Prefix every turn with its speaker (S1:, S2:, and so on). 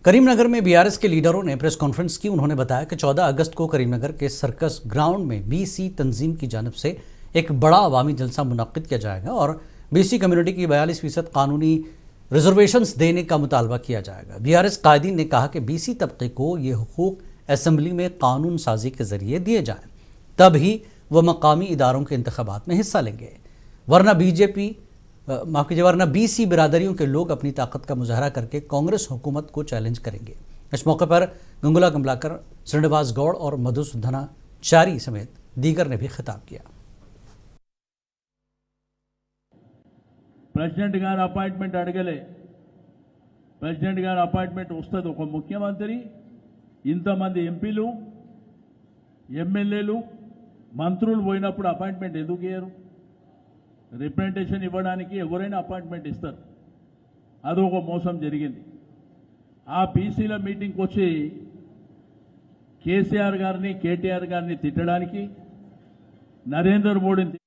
S1: करीमनगर में बीआरएस के लीडरों ने प्रेस कॉन्फ्रेंस की। उन्होंने बताया कि 14 अगस्त को करीमनगर के सर्कस ग्राउंड में बीसी तंजीम की जानिब से एक बड़ा अवामी जलसा मुनक्किद किया जाएगा और बीसी कम्युनिटी की 42% कानूनी रिजर्वेशंस देने का मुतालबा किया जाएगा। बीआरएस कायदीन ने कहा कि बीसी तबके को ये हुकूक असम्बली में कानून साजी के जरिए दिए जाएं, तभी वह मकामी इदारों के इंतखाबात में हिस्सा लेंगे, वरना वरना बीसी बिरादरियों के लोग अपनी ताकत का मुजाहरा करके कांग्रेस हुकूमत को चैलेंज करेंगे। इस मौके पर गंगुला कमलाकर, श्रीनिवास गौड़ और मधुसूदनाचारी समेत दीगर ने भी खिताब किया।
S2: ప్రెసిడెంట్ గారు అపాయింట్మెంట్ అడగలే. ప్రెసిడెంట్ గారు అపాయింట్మెంట్ వస్తుంది. ఒక ముఖ్యమంత్రి ఇంతమంది ఎంపీలు, ఎమ్మెల్యేలు, మంత్రులు పోయినప్పుడు అపాయింట్మెంట్ ఎందుకు ఇయ్యరు? రిప్రజెంటేషన్ ఇవ్వడానికి ఎవరైనా అపాయింట్మెంట్ ఇస్తారు. అదొక మోసం జరిగింది. ఆ బీసీల మీటింగ్కి వచ్చి కేసీఆర్ గారిని, కేటీఆర్ గారిని తిట్టడానికి, నరేంద్ర మోడీని